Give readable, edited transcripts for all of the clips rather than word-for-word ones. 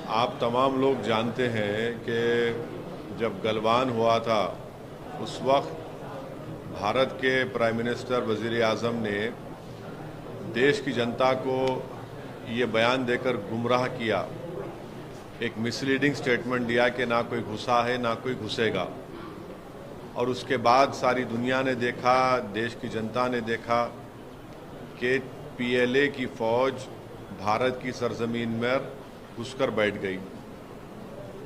आप तमाम लोग जानते हैं कि जब गलवान हुआ था उस वक्त भारत के प्राइम मिनिस्टर वज़ीर आज़म ने देश की जनता को ये बयान देकर गुमराह किया, एक मिसलीडिंग स्टेटमेंट दिया कि ना कोई घुसा है ना कोई घुसेगा। और उसके बाद सारी दुनिया ने देखा, देश की जनता ने देखा कि पीएलए की फ़ौज भारत की सरजमीन में घुसकर बैठ गई।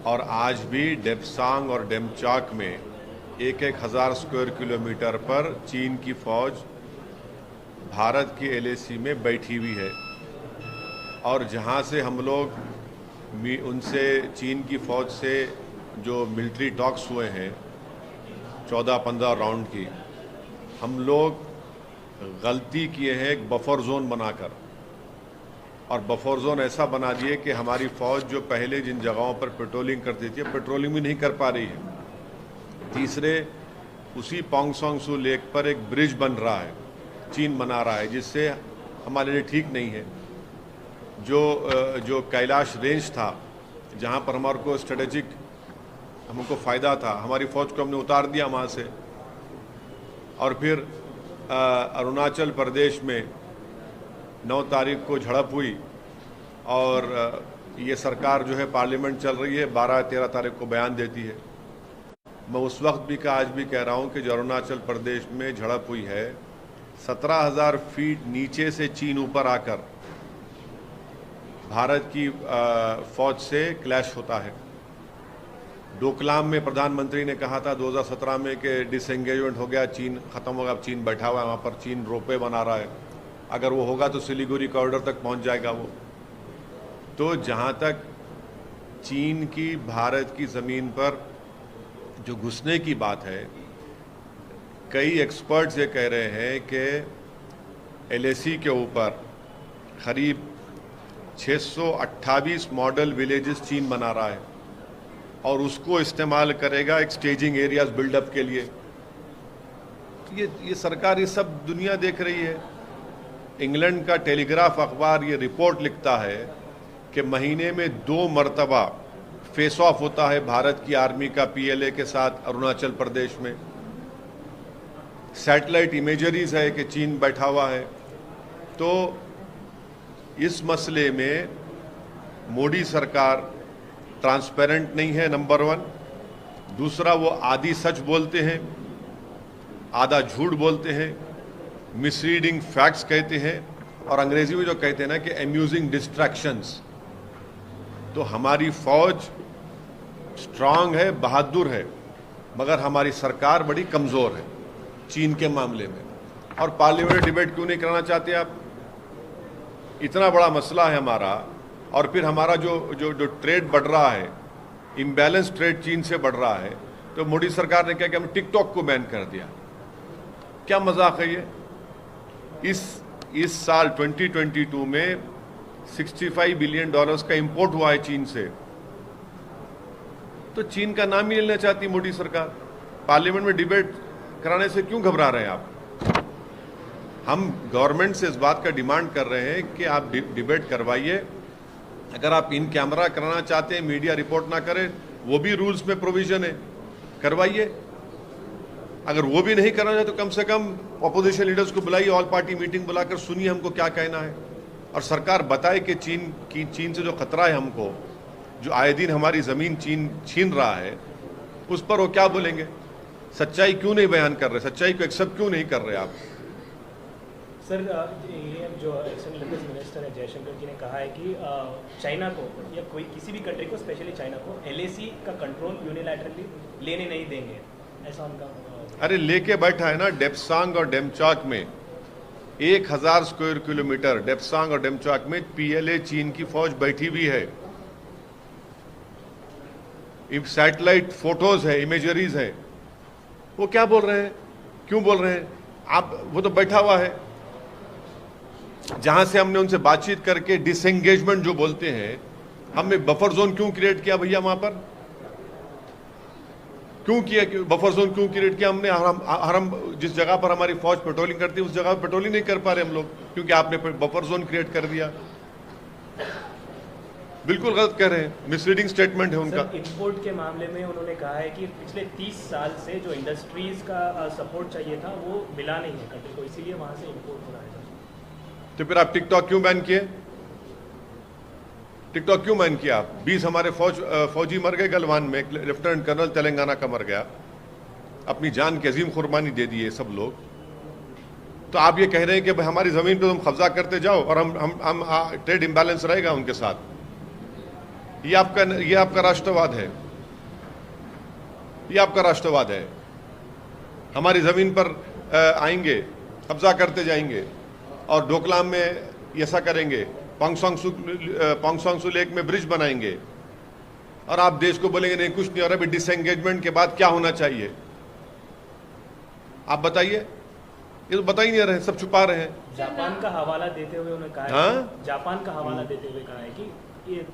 और आज भी डेप्सांग और डेमचाक में एक हज़ार स्क्वायर किलोमीटर पर चीन की फ़ौज भारत की एलएसी में बैठी हुई है। और जहां से हम लोग उनसे, चीन की फ़ौज से जो मिलिट्री टॉक्स हुए हैं 14-15 राउंड की, हम लोग गलती किए हैं एक बफर जोन बनाकर। और बफर जोन ऐसा बना दिए कि हमारी फ़ौज जो पहले जिन जगहों पर पेट्रोलिंग करती थी, पेट्रोलिंग भी नहीं कर पा रही है। तीसरे, उसी पोंगसोंग सू लेक पर एक ब्रिज बन रहा है, चीन बना रहा है, जिससे हमारे लिए ठीक नहीं है। जो कैलाश रेंज था, जहाँ पर हमारे को स्ट्रेटेजिक हमको फ़ायदा था, हमारी फ़ौज को हमने उतार दिया वहाँ से। और फिर अरुणाचल प्रदेश में 9 तारीख को झड़प हुई और ये सरकार जो है पार्लियामेंट चल रही है, 12-13 तारीख को बयान देती है। मैं उस वक्त भी आज भी कह रहा हूँ कि जो अरुणाचल प्रदेश में झड़प हुई है, 17,000 फीट नीचे से चीन ऊपर आकर भारत की फ़ौज से क्लैश होता है। डोकलाम में प्रधानमंत्री ने कहा था 2017 में कि डिसएंगेजमेंट हो गया, चीन ख़त्म होगा, अब चीन बैठा हुआ है वहाँ पर, चीन रोपवे बना रहा है, अगर वो होगा तो सिलीगुड़ी कॉरिडोर तक पहुँच जाएगा वो। तो जहाँ तक चीन की भारत की ज़मीन पर जो घुसने की बात है, कई एक्सपर्ट्स ये कह रहे हैं कि एलएसी के ऊपर करीब 628 मॉडल विलेजेस चीन बना रहा है और उसको इस्तेमाल करेगा एक स्टेजिंग एरियाज बिल्डअप के लिए। ये सरकार, ये सब दुनिया देख रही है। इंग्लैंड का टेलीग्राफ अखबार ये रिपोर्ट लिखता है कि महीने में 2 मरतबा फेस ऑफ होता है भारत की आर्मी का पीएलए के साथ अरुणाचल प्रदेश में। सैटेलाइट इमेजरीज है कि चीन बैठा हुआ है। तो इस मसले में मोदी सरकार ट्रांसपेरेंट नहीं है, नंबर 1। दूसरा, वो आधी सच बोलते हैं, आधा झूठ बोलते हैं, मिसरीडिंग फैक्ट्स कहते हैं, और अंग्रेजी में जो कहते हैं ना कि अम्यूजिंग डिस्ट्रैक्शंस। तो हमारी फ़ौज स्ट्रांग है, बहादुर है, मगर हमारी सरकार बड़ी कमज़ोर है चीन के मामले में। और पार्लियामेंट डिबेट क्यों नहीं कराना चाहते आप? इतना बड़ा मसला है हमारा। और फिर हमारा जो ट्रेड बढ़ रहा है, इम्बैलेंस ट्रेड चीन से बढ़ रहा है, तो मोदी सरकार ने क्या कि हम टिकटॉक को बैन कर दिया। क्या मजाक है ये? इस साल 2022 में $65 बिलियन का इंपोर्ट हुआ है चीन से। तो चीन का नाम ही लेना चाहती मोदी सरकार। पार्लियामेंट में डिबेट कराने से क्यों घबरा रहे हैं आप? हम गवर्नमेंट से इस बात का डिमांड कर रहे हैं कि आप डिबेट करवाइए। अगर आप इन कैमरा कराना चाहते हैं, मीडिया रिपोर्ट ना करे, वो भी रूल्स में प्रोविजन है, करवाइए। अगर वो भी नहीं करना है तो कम से कम अपोजिशन लीडर्स को बुलाइए, ऑल पार्टी मीटिंग बुलाकर सुनिए हमको क्या कहना है, और सरकार बताए कि चीन से जो खतरा है हमको, जो आए दिन हमारी ज़मीन चीन छीन रहा है, उस पर वो क्या बोलेंगे। सच्चाई क्यों नहीं बयान कर रहे, सच्चाई को एक्सेप्ट क्यों नहीं कर रहे आप? सर, ये जो एक्सटर्नल अफेयर्स मिनिस्टर है जयशंकर जी ने कहा है कि चाइना को या कोई किसी भी कंट्री को, स्पेशली चाइना को, एलएसी का कंट्रोल यूनिलैटरली लेने नहीं देंगे, ऐसा उनका। अरे लेके बैठा है ना, डेप्सांग और डेमचाक में 1000 स्क्वायर किलोमीटर, डेप्सांग और डेमचाक में पीएलए चीन की फौज बैठी हुई है। सैटेलाइट फोटोज है, इमेजरीज है। वो क्या बोल रहे हैं, क्यों बोल रहे हैं आप? वो तो बैठा हुआ है। जहां से हमने उनसे बातचीत करके डिसएंगेजमेंट जो बोलते हैं, हमने बफर जोन क्यों क्रिएट किया भैया? वहां पर क्यों किया? बफर जोन क्यों क्रिएट किया हमने? हम जिस जगह पर हमारी फौज पेट्रोलिंग करती है उस जगह पर पेट्रोलिंग नहीं कर पा रहे हम लोग, क्योंकि आपने बफर जोन क्रिएट कर दिया। बिल्कुल गलत कह रहे हैं, मिसलीडिंग स्टेटमेंट है उनका। सर, इंपोर्ट के मामले में उन्होंने कहा है कि पिछले 30 साल से जो इंडस्ट्रीज का सपोर्ट चाहिए था वो मिला नहीं है कंट्री को, इसीलिए वहाँ से इंपोर्ट हो रहा है। तो फिर आप टिकटॉक क्यों बैन किए? टिकटॉक क्यों बैन किया आप? 20 हमारे फौजी मर गए गलवान में, एक लेफ्टिनेंट कर्नल तेलंगाना का मर गया, अपनी जान की अजीम कुर्बानी दे दिए सब लोग। तो आप ये कह रहे हैं कि भाई हमारी जमीन पे तुम कब्जा करते जाओ और हम ट्रेड इम्बैलेंस रहेगा उनके साथ। ये आपका राष्ट्रवाद है, ये आपका राष्ट्रवाद है। हमारी जमीन पर आएंगे, कब्जा करते जाएंगे और डोकलाम में ऐसा करेंगे, पोंगसोंग सू लेक में ब्रिज बनाएंगे और आप देश को बोलेंगे नहीं कुछ नहीं। और अभी डिसएंगेजमेंट के बाद क्या होना चाहिए आप बताइए? ये तो बता ही नहीं रहे, सब छुपा रहे हैं। जापान का हवाला देते हुए उन्होंने कहा है, जापान का हवाला देते हुए कहा है कि ये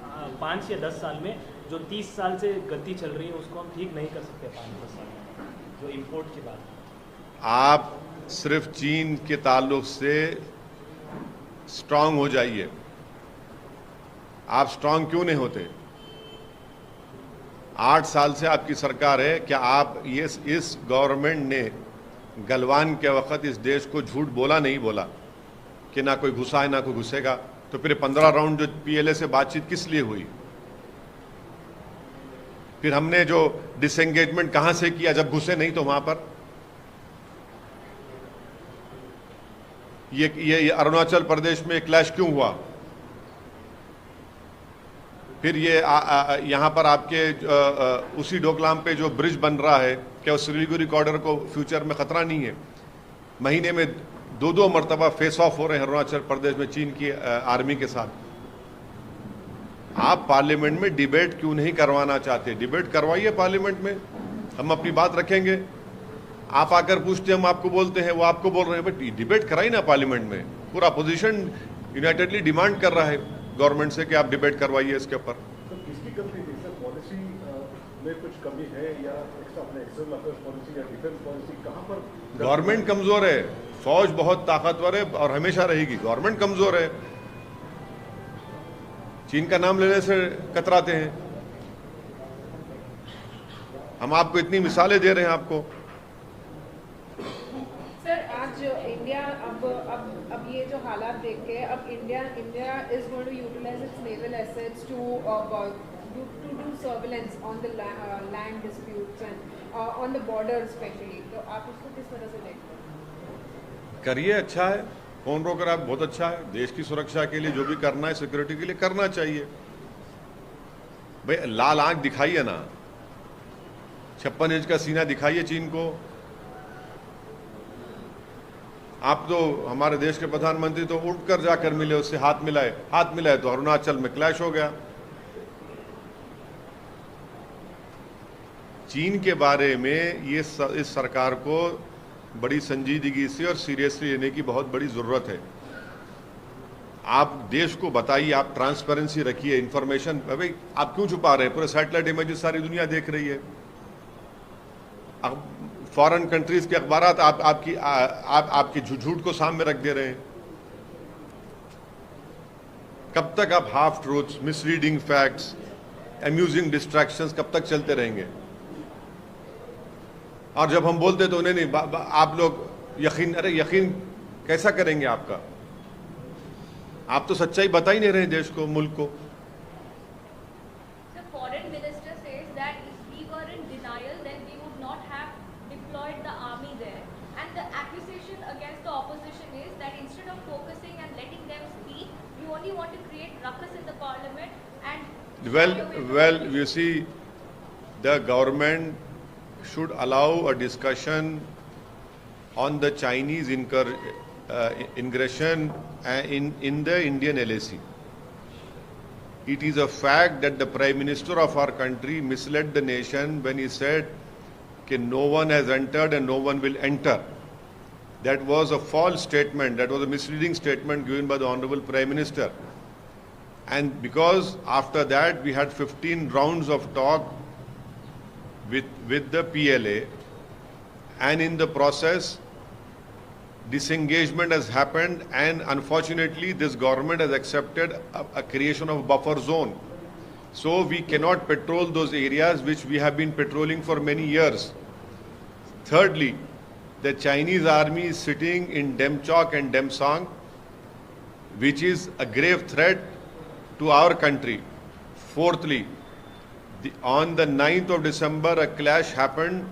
5 या 10 साल में जो 30 साल से गति चल रही है उसको हम ठीक नहीं कर सकते 5-10 साल में, जो इंपोर्ट की बात। आप सिर्फ चीन के ताल्लुक से स्ट्रांग हो जाइए। आप स्ट्रांग क्यों नहीं होते? 8 साल से आपकी सरकार है, क्या आप इस गवर्नमेंट ने गलवान के वक्त इस देश को झूठ बोला नहीं बोला कि ना कोई घुसा है ना कोई घुसेगा? तो फिर 15 राउंड जो पीएलए से बातचीत किस लिए हुई? फिर हमने जो डिसएंगेजमेंट कहां से किया जब घुसे नहीं तो वहां पर? ये अरुणाचल प्रदेश में क्लैश क्यों हुआ? फिर ये यहां पर आपके उसी डोकलाम पे जो ब्रिज बन रहा है, क्या उस सिलीगुड़ी कॉरिडोर को फ्यूचर में खतरा नहीं है? महीने में 2 मरतबा फेस ऑफ हो रहे हैं अरुणाचल प्रदेश में चीन की आर्मी के साथ। आप पार्लियामेंट में डिबेट क्यों नहीं करवाना चाहते? डिबेट करवाइए पार्लियामेंट में, हम अपनी बात रखेंगे। आप आकर पूछते हम आपको बोलते हैं, वो आपको बोल रहे हैं, बट डिबेट कराइए ना पार्लियामेंट में। पूरा अपोजिशन यूनाइटेडली डिमांड कर रहा है गवर्नमेंट से कि आप डिबेट करवाइए इसके ऊपर। तो किसकी कमी थी सर? पॉलिसी में कुछ कमी है या अपने एक्सटर्नल अफेयर्स पॉलिसी या डिफेंस पॉलिसी कहां पर? गवर्नमेंट कमजोर है, फौज बहुत ताकतवर है और हमेशा रहेगी। गवर्नमेंट कमजोर है, चीन का नाम लेने से कतराते हैं। हम आपको इतनी मिसालें दे रहे हैं आपको। सर, आज इंडिया अब ये जो हालात देख के अब India is going to utilize its naval assets to do surveillance on the land disputes and on the border especially. तो आप उसको किस तरह से देखते हैं? करिए, अच्छा है, कौन रोक रहा है? बहुत अच्छा है। देश की सुरक्षा के लिए जो भी करना है, सिक्योरिटी के लिए करना चाहिए। भाई लाल आंख दिखाइए ना, 56 इंच का सीना दिखाइए चीन को। आप तो हमारे देश के प्रधानमंत्री तो उठकर जाकर मिले, उससे हाथ मिलाए तो अरुणाचल में क्लैश हो गया। चीन के बारे में इस सरकार को बड़ी संजीदगी से और सीरियसली लेने की बहुत बड़ी ज़रूरत है। आप देश को बताइए, आप ट्रांसपेरेंसी रखिए, इंफॉर्मेशन। भाई आप क्यों छुपा रहे हैं? पूरे सैटेलाइट इमेजेस सारी दुनिया देख रही है। फॉरेन कंट्रीज के अखबारात आपकी झूठ को सामने रख दे रहे हैं। कब तक आप half truths, misleading facts, amusing distractions कब तक चलते रहेंगे? और जब हम बोलते तो उन्हें नहीं, आप लोग यकीन, अरे यकीन कैसा करेंगे आपका? आप तो सच्चाई बता ही नहीं रहे देश को, मुल्क को। The foreign minister says that if we were in denial, then we would not have deployed the army there. And the accusation against the opposition is that instead of focusing and letting them speak, you only want to create ruckus in the parliament and. Well, you see, the government should allow a discussion on the Chinese ingression in the Indian LAC. It is a fact that the Prime Minister of our country misled the nation when he said that no one has entered and no one will enter. That was a false statement. That was a misleading statement given by the Honorable Prime Minister. And because after that we had 15 rounds of talk with the PLA, and in the process disengagement has happened, and unfortunately this government has accepted a creation of buffer zone So we cannot patrol those areas which we have been patrolling for many years. Thirdly, the Chinese army is sitting in Demchok and Demsang, which is a grave threat to our country. Fourthly, on the 9th of December, a clash happened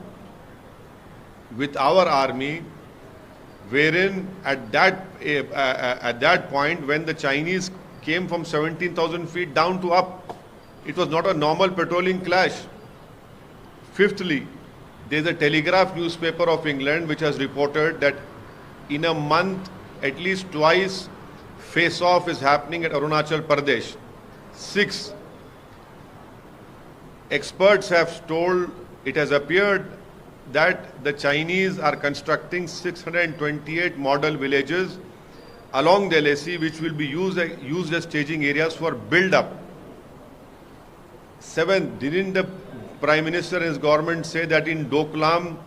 with our army, wherein at that point, when the Chinese came from 17,000 feet down to up, it was not a normal patrolling clash. Fifthly, there is a Telegraph newspaper of England which has reported that in a month, at least twice, face-off is happening at Arunachal Pradesh. Six, experts have told, it has appeared that the Chinese are constructing 628 model villages along the LAC, which will be used as staging areas for build-up. Seven, didn't the Prime Minister and his government say that in Doklam,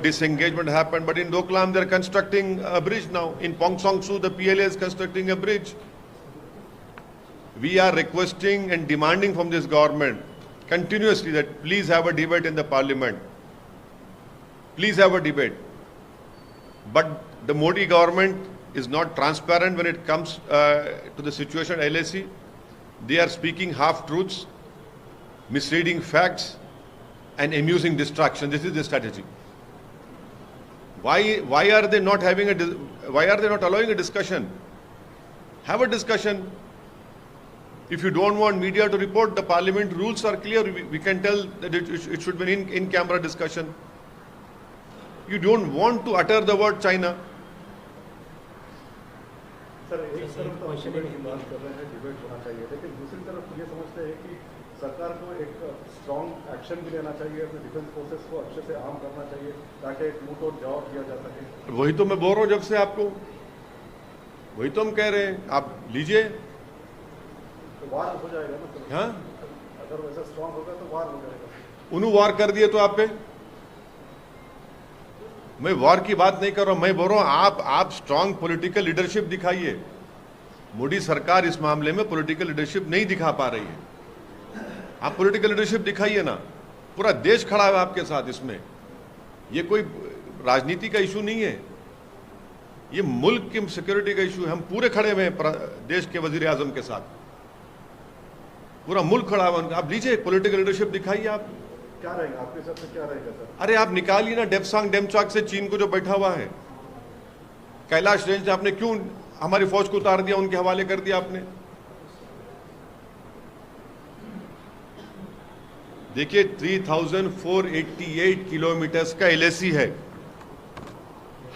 disengagement happened, but in Doklam they're constructing a bridge now. In Pongsong Su, the PLA is constructing a bridge. We are requesting and demanding from this government continuously that please have a debate in the parliament. Please have a debate. But the Modi government is not transparent when it comes to the situation at LAC. They are speaking half-truths, misleading facts, and amusing distraction. This is the strategy. Why are they not allowing a discussion? Have a discussion. If you don't want media to report, the parliament rules are clear. We can tell that it should be an in-camera discussion. You don't want to utter the word China. Sir एक तरफ तो argument की बात कर रहे हैं, debate होना चाहिए, लेकिन दूसरी तरफ ये समझते हैं कि सरकार को एक स्ट्रॉन्ग एक्शन भी लेना चाहिए, अपने डिफेंस फोर्सेस को अच्छे से आर्म करना चाहिए ताकि एक मुंह तोड़ जवाब दिया जा सके। वही तो मैं बोल रहा हूँ जब से आपको, वही तो हम कह रहे हैं, आप लीजिए। तो वार हो जाएगा ना सर? हाँ, अगर वैसा स्ट्रॉन्ग होगा तो वार हो जाएगा। उन्होंने वार कर दिए तो आप पे, मैं वार की बात नहीं कर रहा हूं, मैं बोल रहा हूं आप स्ट्रांग पॉलिटिकल लीडरशिप दिखाइए। मोदी सरकार इस मामले में पॉलिटिकल लीडरशिप नहीं दिखा पा रही है। आप पॉलिटिकल लीडरशिप दिखाइए ना, पूरा देश खड़ा है आपके साथ इसमें। ये कोई राजनीति का इशू नहीं है, ये मुल्क की सिक्योरिटी का इशू है। हम पूरे खड़े हुए हैं देश के वजीर आजम के साथ, पूरा मुल्क खड़ा हुआ। आप लीजिए, पॉलिटिकल लीडरशिप दिखाइए। आप क्या रहेगा आपके हिसाब से, क्या रहेगा सर? अरे आप निकालिए ना डेप्सांग डेमचौक से चीन को जो बैठा हुआ है, कैलाश रेंज से आपने क्यों हमारी फौज को उतार दिया, उनके हवाले कर दिया आपने? देखिए 3488 किलोमीटर का LAC है,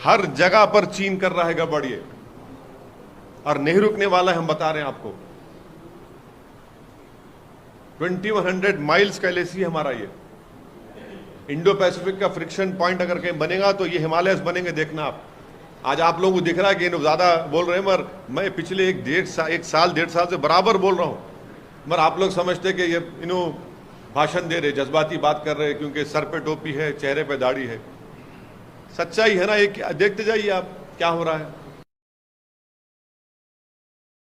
हर जगह पर चीन कर रहा है गड़बड़ ये, और नहीं रुकने वाला है। हम बता रहे हैं आपको, 2100 माइल्स का LAC है हमारा। ये इंडो पैसिफिक का फ्रिक्शन पॉइंट अगर कहीं बनेगा तो ये हिमालयस बनेंगे, देखना आप। आज आप लोगों को दिख रहा है कि ज्यादा बोल रहे हैं, मगर मैं पिछले एक साल डेढ़ साल से बराबर बोल रहा हूं, मगर आप लोग समझते कि ये भाषण दे रहे, जज्बाती बात कर रहे हैं, क्योंकि सर पे टोपी है, चेहरे पे दाढ़ी है। सच्चाई है ना, एक देखते जाइए आप क्या हो रहा है।